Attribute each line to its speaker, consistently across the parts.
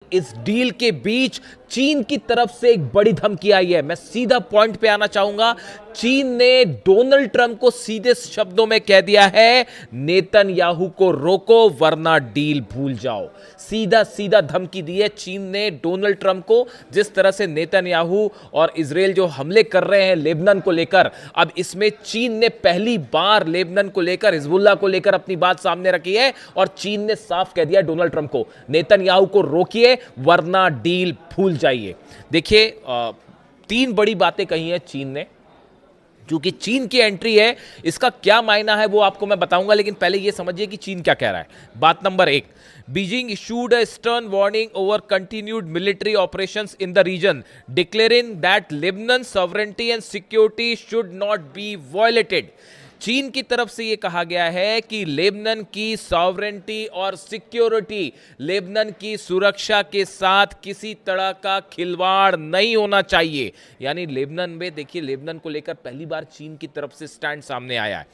Speaker 1: इस डील के बीच चीन की तरफ से एक बड़ी धमकी आई है। मैं सीधा पॉइंट पे आना चाहूंगा। चीन ने डोनाल्ड ट्रंप को सीधे शब्दों में कह दिया है, नेतन्याहू को रोको वरना डील भूल जाओ। सीधा सीधा धमकी दी है चीन ने डोनाल्ड ट्रंप को। जिस तरह से नेतन्याहू और इजराइल जो हमले कर रहे हैं लेबनान को लेकर, अब इसमें चीन ने पहली बार लेबनान को लेकर, हिजबुल्लाह को लेकर अपनी बात सामने रखी है और चीन ने साफ कह दिया डोनाल्ड ट्रंप को, नेतन्याहू को रोकिए वरना डील भूल जाइए। देखिए, तीन बड़ी बातें कही हैं चीन ने। क्योंकि चीन की एंट्री है, इसका क्या मायना है वो आपको मैं बताऊंगा, लेकिन पहले यह समझिए कि चीन क्या कह रहा है। बात नंबर एक, Beijing issued a stern warning over continued military operations in the region, declaring that Lebanon sovereignty and security should not be violated. चीन की तरफ से यह कहा गया है कि लेबनान की सॉवरेंटी और सिक्योरिटी, लेबनान की सुरक्षा के साथ किसी तरह का खिलवाड़ नहीं होना चाहिए। यानी लेबनान में देखिए, लेबनान को लेकर पहली बार चीन की तरफ से स्टैंड सामने आया है।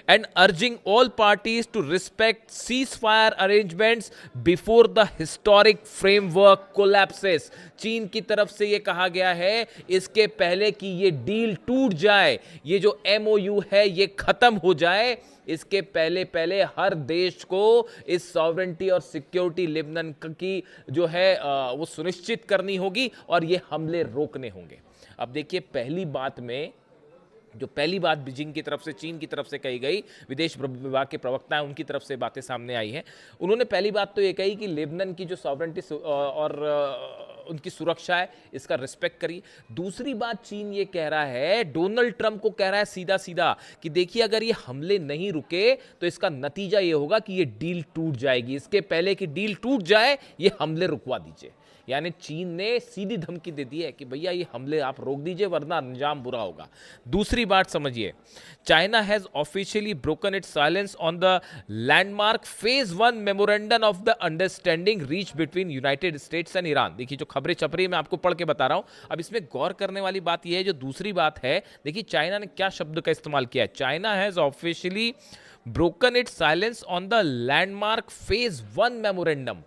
Speaker 1: And urging all parties to respect ceasefire arrangements before the historic framework collapses. चीन की तरफ से यह कहा गया है, इसके पहले कि यह डील टूट जाए, ये जो एमओयू है ये खत्म हो जाए, इसके पहले पहले हर देश को इस सॉवरेंटी और सिक्योरिटी लेबनान की जो है वो सुनिश्चित करनी होगी और ये हमले रोकने होंगे। अब देखिए, पहली बात बीजिंग की तरफ से, चीन की तरफ से कही गई, विदेश विभाग के प्रवक्ता हैं उनकी तरफ से बातें सामने आई हैं। उन्होंने पहली बात तो ये कही कि लेबनान की जो सॉवरेंटी और उनकी सुरक्षा है, इसका रिस्पेक्ट करिए। दूसरी बात चीन ये कह रहा है, डोनाल्ड ट्रंप को कह रहा है सीधा सीधा कि देखिए, अगर ये हमले नहीं रुके तो इसका नतीजा ये होगा कि ये डील टूट जाएगी। इसके पहले कि डील टूट जाए, ये हमले रुकवा दीजिए। यानी चीन ने सीधी धमकी दे दी है कि भैया ये हमले आप रोक दीजिए वरना अंजाम बुरा होगा। दूसरी बात समझिए, China has officially broken it's silence on the landmark phase 1 memorandum of the understanding reach between United states and Iran. देखिए, जो खबरें छप रही है मैं आपको पढ़ के बता रहा हूं। अब इसमें गौर करने वाली बात यह है, जो दूसरी बात है, देखिए चाइना ने क्या शब्द का इस्तेमाल किया है। China has officially broken it's silence on the landmark phase 1 memorandum.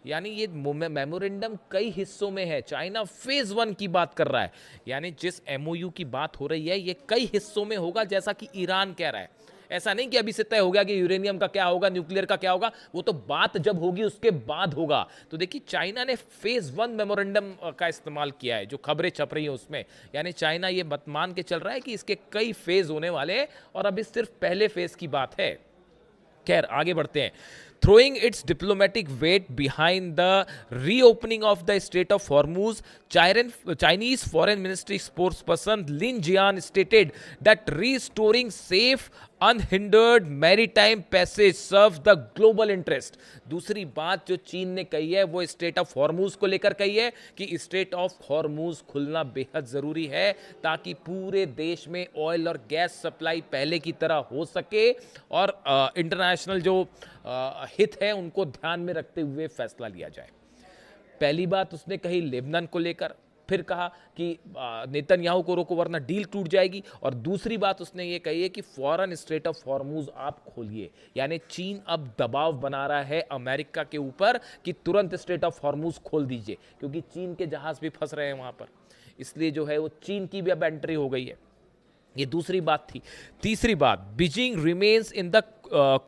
Speaker 1: यानी ये मेमोरेंडम कई हिस्सों में है। चाइना फेज 1 की बात कर रहा है, यानी जिस एमओयू की बात हो रही है ये कई हिस्सों में होगा, जैसा कि ईरान कह रहा है। ऐसा नहीं कि अभी से तय हो गया कि यूरेनियम का क्या होगा, न्यूक्लियर का क्या होगा, वो तो बात जब होगी उसके बाद होगा। तो देखिए, चाइना ने फेज 1 मेमोरेंडम का इस्तेमाल किया है, जो खबरें छप रही हैं उसमें। यानी चाइना ये मान के चल रहा है कि इसके कई फेज होने वाले हैं और अभी सिर्फ पहले फेज की बात है। खैर, आगे बढ़ते हैं। Throwing its diplomatic weight behind the reopening of the Strait of Hormuz, Chinese Foreign Ministry spokesperson Lin Jian stated that restoring safe, unhindered maritime passage serves the global interest। दूसरी बात जो चीन ने कही है वो स्ट्रेट ऑफ हॉर्मूज को लेकर कही है कि स्ट्रेट ऑफ हॉर्मूज खुलना बेहद जरूरी है ताकि पूरे देश में ऑयल और गैस सप्लाई पहले की तरह हो सके और इंटरनेशनल जो हित है उनको ध्यान में रखते हुए फैसला लिया जाए। पहली बात उसने कही लेबनान को लेकर, फिर कहा कि नेतन्याहू को रोको वरना डील टूट जाएगी, और दूसरी बात उसने ये कही है कि फौरन स्ट्रेट ऑफ हॉर्मूज आप खोलिए। यानी चीन अब दबाव बना रहा है अमेरिका के ऊपर कि तुरंत स्ट्रेट ऑफ हॉर्मूज खोल दीजिए, क्योंकि चीन के जहाज भी फंस रहे हैं वहां पर। इसलिए जो है वो चीन की भी अब एंट्री हो गई है। ये दूसरी बात थी। तीसरी बात, Beijing remains in the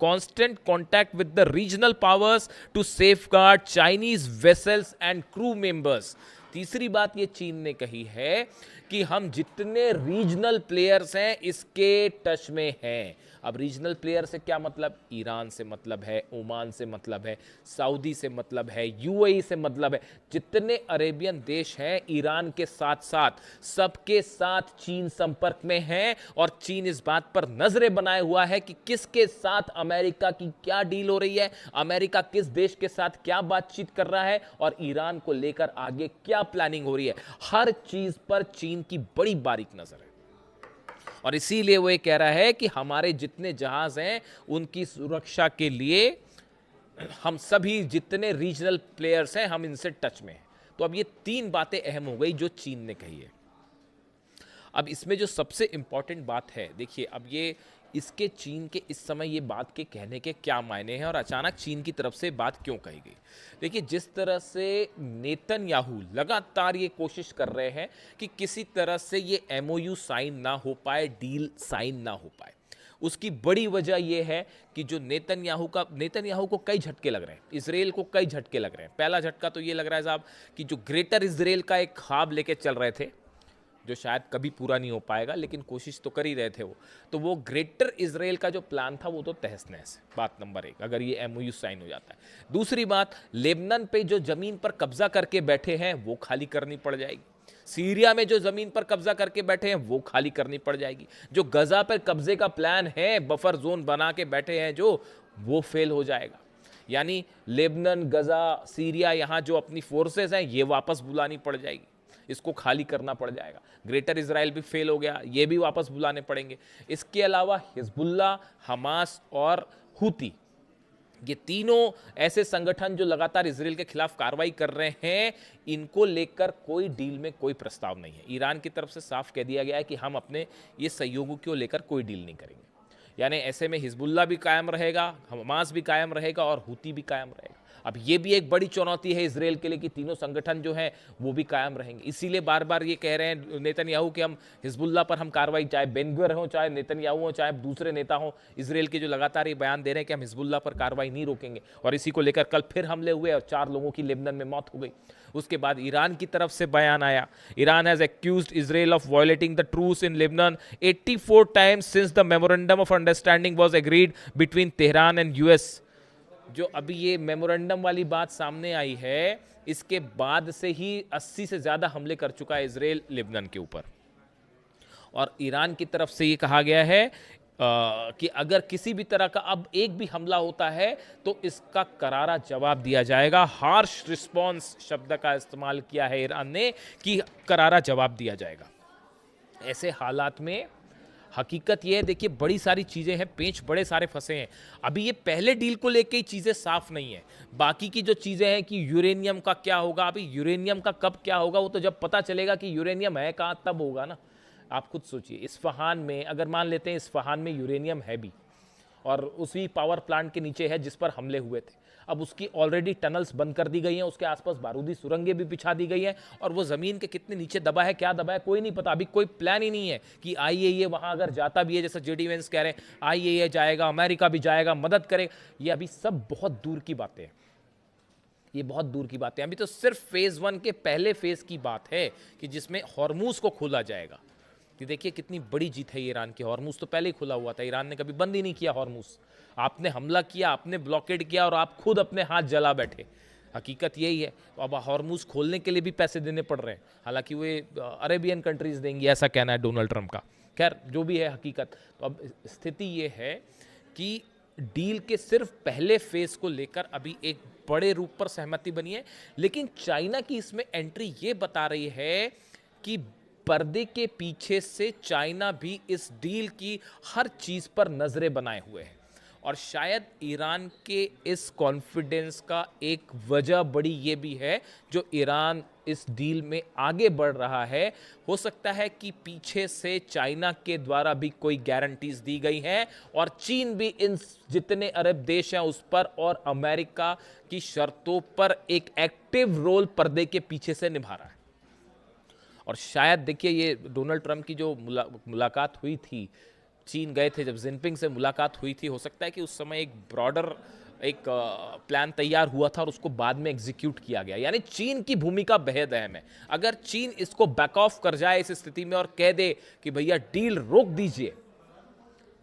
Speaker 1: constant contact with the regional powers to safeguard Chinese vessels and crew members। तीसरी बात ये चीन ने कही है कि हम जितने रीजनल प्लेयर्स हैं इसके टच में हैं। अब रीजनल प्लेयर से क्या मतलब? ईरान से मतलब है, ओमान से मतलब है, सऊदी से मतलब है, यूएई से मतलब है। जितने अरेबियन देश हैं ईरान के साथ साथ, सबके साथ चीन संपर्क में है और चीन इस बात पर नजरें बनाए हुआ है कि किसके साथ अमेरिका की क्या डील हो रही है, अमेरिका किस देश के साथ क्या बातचीत कर रहा है और ईरान को लेकर आगे क्या प्लानिंग हो रही है। हर चीज पर चीन की बड़ी बारीक नजर है और इसीलिए वो ये कह रहा है कि हमारे जितने जहाज हैं उनकी सुरक्षा के लिए हम सभी जितने रीजनल प्लेयर्स हैं हम इनसे टच में हैं। तो अब ये तीन बातें अहम हो गई जो चीन ने कही है। अब इसमें जो सबसे इंपॉर्टेंट बात है, देखिए अब ये इसके चीन के इस समय ये बात के कहने के क्या मायने हैं और अचानक चीन की तरफ से बात क्यों कही गई? देखिए, जिस तरह से नेतन्याहू लगातार ये कोशिश कर रहे हैं कि किसी तरह से ये एमओयू साइन ना हो पाए, डील साइन ना हो पाए, उसकी बड़ी वजह यह है कि जो नेतन्याहू को कई झटके लग रहे हैं, इसराइल को कई झटके लग रहे हैं। पहला झटका तो ये लग रहा है साहब कि जो ग्रेटर इसराइल का एक ख्वाब लेके चल रहे थे, जो शायद कभी पूरा नहीं हो पाएगा, लेकिन कोशिश तो कर ही रहे थे वो, तो वो ग्रेटर इसराइल का जो प्लान था वो तो तहस नहस है। बात नंबर 1, अगर ये एमओयू साइन हो जाता है। दूसरी बात, लेबनान पे जो जमीन पर कब्जा करके बैठे हैं वो खाली करनी पड़ जाएगी। सीरिया में जो जमीन पर कब्जा करके बैठे हैं वो खाली करनी पड़ जाएगी। जो गजा पर कब्जे का प्लान है, बफर जोन बना के बैठे हैं जो, वो फेल हो जाएगा। यानी लेबनान, गजा, सीरिया, यहां जो अपनी फोर्सेस हैं ये वापस बुलानी पड़ जाएगी, इसको खाली करना पड़ जाएगा। ग्रेटर इजराइल भी फेल हो गया, ये भी वापस बुलाने पड़ेंगे। इसके अलावा हिजबुल्ला, हमास और हुती, ये तीनों ऐसे संगठन जो लगातार इजराइल के खिलाफ कार्रवाई कर रहे हैं, इनको लेकर कोई डील में कोई प्रस्ताव नहीं है। ईरान की तरफ से साफ कह दिया गया है कि हम अपने ये सहयोगों को लेकर कोई डील नहीं करेंगे। यानी ऐसे में हिजबुल्ला भी कायम रहेगा, हमास भी कायम रहेगा और हुती भी कायम रहेगा। अब ये भी एक बड़ी चुनौती है इसराइल के लिए कि तीनों संगठन जो हैं वो भी कायम रहेंगे। इसीलिए बार बार ये कह रहे हैं नेतन्याहू कि हम हिजबुल्ला पर हम कार्रवाई, चाहे बेन-गुवियर हो, चाहे नेतन्याहू हो, चाहे दूसरे नेता हो, इसराइल के जो लगातार ये बयान दे रहे हैं कि हम हिजबुल्ला पर कार्रवाई नहीं रोकेंगे। और इसी को लेकर कल फिर हमले हुए और 4 लोगों की लेबनान में मौत हो गई। उसके बाद ईरान की तरफ से बयान आया, Iran has accused Israel of violating the truce in Lebanon 84 times since the memorandum of understanding was agreed between Tehran and US. जो अभी ये मेमोरेंडम वाली बात सामने आई है, इसके बाद से ही 80 से ज्यादा हमले कर चुका है इजराइल लेबनान के ऊपर। और ईरान की तरफ से ये कहा गया है कि अगर किसी भी तरह का अब एक भी हमला होता है तो इसका करारा जवाब दिया जाएगा। हार्श रिस्पॉन्स शब्द का इस्तेमाल किया है ईरान ने कि करारा जवाब दिया जाएगा। ऐसे हालात में हकीकत यह है, देखिए बड़ी सारी चीज़ें हैं, पेंच बड़े सारे फंसे हैं। अभी ये पहले डील को लेके ही चीज़ें साफ नहीं है। बाकी की जो चीज़ें हैं कि यूरेनियम का क्या होगा, अभी यूरेनियम का कब क्या होगा वो तो जब पता चलेगा कि यूरेनियम है कहाँ तब होगा ना। आप खुद सोचिए, इस्फहान में अगर मान लेते हैं इस्फहान में यूरेनियम है भी और उसी पावर प्लांट के नीचे है जिस पर हमले हुए थे, अब उसकी ऑलरेडी टनल्स बंद कर दी गई हैं, उसके आसपास बारूदी सुरंगें भी बिछा दी गई हैं और वो ज़मीन के कितने नीचे दबा है, क्या दबा है, कोई नहीं पता। अभी कोई प्लान ही नहीं है कि आईएईए वहाँ अगर जाता भी है, जैसा जेडी वेंस कह रहे हैं आईएईए जाएगा, अमेरिका भी जाएगा, मदद करेगा, ये अभी सब बहुत दूर की बातें हैं। ये बहुत दूर की बातें हैं। अभी तो सिर्फ फेज़ 1 के पहले फेज़ की बात है कि जिसमें हॉर्मूज को खोला जाएगा। कि देखिए कितनी बड़ी जीत है ईरान की। हॉर्मूज तो पहले ही खुला हुआ था, ईरान ने कभी बंद ही नहीं किया हॉर्मूज। आपने हमला किया, आपने ब्लॉकेड किया और आप खुद अपने हाथ जला बैठे। हकीकत यही है। तो अब हॉर्मूज खोलने के लिए भी पैसे देने पड़ रहे हैं, हालांकि वे अरेबियन कंट्रीज देंगी ऐसा कहना है डोनाल्ड ट्रंप का। खैर जो भी है हकीकत, तो अब स्थिति ये है कि डील के सिर्फ पहले फेज को लेकर अभी एक बड़े रूप पर सहमति बनी है, लेकिन चाइना की इसमें एंट्री ये बता रही है कि पर्दे के पीछे से चाइना भी इस डील की हर चीज पर नजरें बनाए हुए है। और शायद ईरान के इस कॉन्फिडेंस का एक वजह बड़ी ये भी है, जो ईरान इस डील में आगे बढ़ रहा है, हो सकता है कि पीछे से चाइना के द्वारा भी कोई गारंटीज दी गई हैं और चीन भी इन जितने अरब देश हैं उस पर और अमेरिका की शर्तों पर एक एक्टिव रोल पर्दे के पीछे से निभा रहा है। और शायद देखिए ये डोनाल्ड ट्रंप की जो मुलाकात हुई थी, चीन गए थे जब जिनपिंग से मुलाकात हुई थी, हो सकता है कि उस समय एक ब्रॉडर एक प्लान तैयार हुआ था और उसको बाद में एग्जीक्यूट किया गया। यानी चीन की भूमिका बेहद अहम है। अगर चीन इसको बैक ऑफ कर जाए इस स्थिति में और कह दे कि भैया डील रोक दीजिए,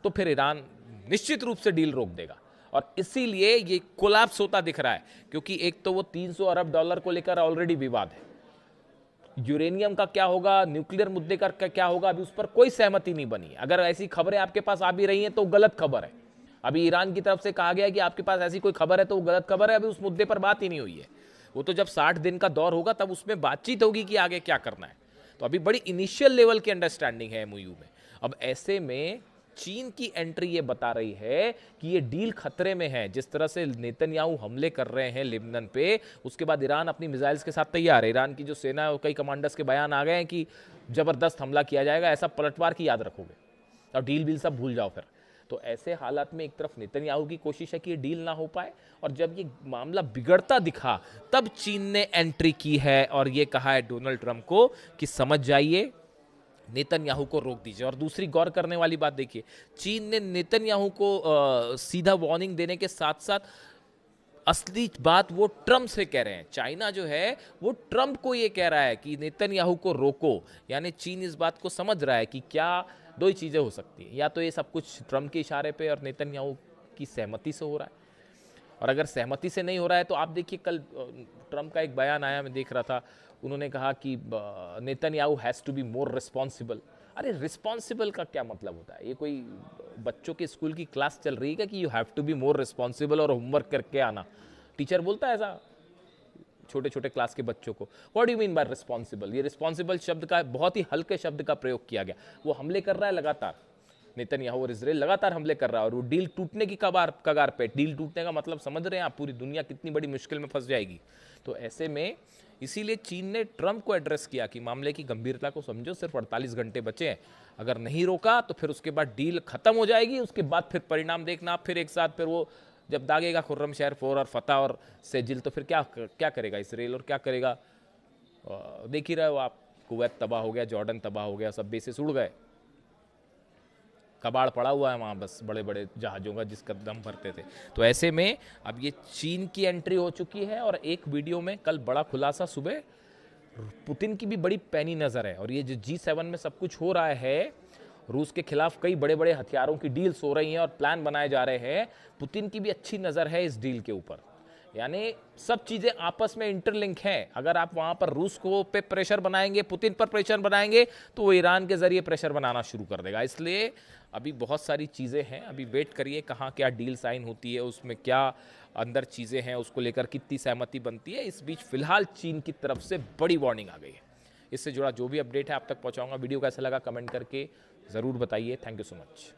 Speaker 1: तो फिर ईरान निश्चित रूप से डील रोक देगा। और इसीलिए ये कोलैप्स होता दिख रहा है, क्योंकि एक तो वो 300 अरब डॉलर को लेकर ऑलरेडी विवाद है, यूरेनियम का क्या होगा, न्यूक्लियर मुद्दे का क्या होगा, अभी उस पर कोई सहमति नहीं बनी है। अगर ऐसी खबरें आपके पास आ भी रही हैं तो गलत खबर है। अभी ईरान की तरफ से कहा गया है कि आपके पास ऐसी कोई खबर है तो वो गलत खबर है, अभी उस मुद्दे पर बात ही नहीं हुई है। वो तो जब 60 दिन का दौर होगा तब उसमें बातचीत होगी कि आगे क्या करना है। तो अभी बड़ी इनिशियल लेवल की अंडरस्टैंडिंग है एमओयू में। अब ऐसे में चीन की एंट्री ये बता रही है कि ये डील खतरे में है। जिस तरह से नेतन्याहू हमले कर रहे हैं लेबनान पे, उसके बाद ईरान अपनी मिसाइल्स के साथ तैयार है। ईरान की जो सेना है, कई कमांडर्स के बयान आ गए हैं कि जबरदस्त हमला किया जाएगा, ऐसा पलटवार की याद रखोगे और डील सब भूल जाओ फिर। तो ऐसे हालात में एक तरफ नेतन्याहू की कोशिश है कि ये डील ना हो पाए, और जब ये मामला बिगड़ता दिखा तब चीन ने एंट्री की है और ये कहा है डोनाल्ड ट्रंप को कि समझ जाइए, नेतन्याहू को रोक दीजिए। और दूसरी गौर करने वाली बात देखिए, चीन ने नेतन्याहू को सीधा वार्निंग देने के साथ साथ असली बात वो ट्रंप से कह रहे हैं। चाइना जो है वो ट्रंप को ये कह रहा है कि नेतन्याहू को रोको, यानी चीन इस बात को समझ रहा है कि क्या दो ही चीज़ें हो सकती हैं, या तो ये सब कुछ ट्रंप के इशारे पे और नेतन्याहू की सहमति से हो रहा है, और अगर सहमति से नहीं हो रहा है तो आप देखिए कल ट्रंप का एक बयान आया, मैं देख रहा था, उन्होंने कहा कि Netanyahu has to be more responsible. अरे रिस्पॉन्सिबल का क्या मतलब होता है? ये कोई बच्चों के स्कूल की क्लास चल रही है कि you have to be more responsible और होमवर्क करके आना? टीचर बोलता है ऐसा छोटे छोटे क्लास के बच्चों को? What do you mean by responsible? ये रिस्पॉन्सिबल शब्द का बहुत ही हल्के शब्द का प्रयोग किया गया। वो हमले कर रहा है लगातार, नेतन्याहू और इजराइल लगातार हमले कर रहा है, और वो डील टूटने की कगार पे। डील टूटने का मतलब समझ रहे हैं आप? पूरी दुनिया कितनी बड़ी मुश्किल में फंस जाएगी। तो ऐसे में इसीलिए चीन ने ट्रंप को एड्रेस किया कि मामले की गंभीरता को समझो, सिर्फ 48 घंटे बचे हैं, अगर नहीं रोका तो फिर उसके बाद डील खत्म हो जाएगी, उसके बाद फिर परिणाम देखना आप, फिर एक साथ फिर वो जब दागेगा खुर्रम शहर 4 और फतह और सेजिल, तो फिर क्या करेगा इसराइल और क्या करेगा? देख ही रहे हो आप, कुवैत तबाह हो गया, जॉर्डन तबाह हो गया, सब बेसिस उड़ गए, कबाड़ पड़ा हुआ है वहाँ बस बड़े बड़े जहाज़ों का जिसका दम भरते थे। तो ऐसे में अब ये चीन की एंट्री हो चुकी है, और एक वीडियो में कल बड़ा खुलासा सुबह पुतिन की भी बड़ी पैनी नज़र है। और ये जो G7 में सब कुछ हो रहा है, रूस के खिलाफ कई बड़े बड़े हथियारों की डील्स हो रही हैं और प्लान बनाए जा रहे हैं, पुतिन की भी अच्छी नज़र है इस डील के ऊपर। यानी सब चीज़ें आपस में इंटरलिंक हैं। अगर आप वहाँ पर रूस को पे प्रेशर बनाएंगे, पुतिन पर प्रेशर बनाएंगे, तो वो ईरान के ज़रिए प्रेशर बनाना शुरू कर देगा। इसलिए अभी बहुत सारी चीज़ें हैं, अभी वेट करिए कहाँ क्या डील साइन होती है, उसमें क्या अंदर चीज़ें हैं, उसको लेकर कितनी सहमति बनती है। इस बीच फिलहाल चीन की तरफ से बड़ी वार्निंग आ गई है। इससे जुड़ा जो भी अपडेट है आप तक पहुँचाऊँगा। वीडियो कैसा लगा कमेंट करके ज़रूर बताइए। Thank you so much.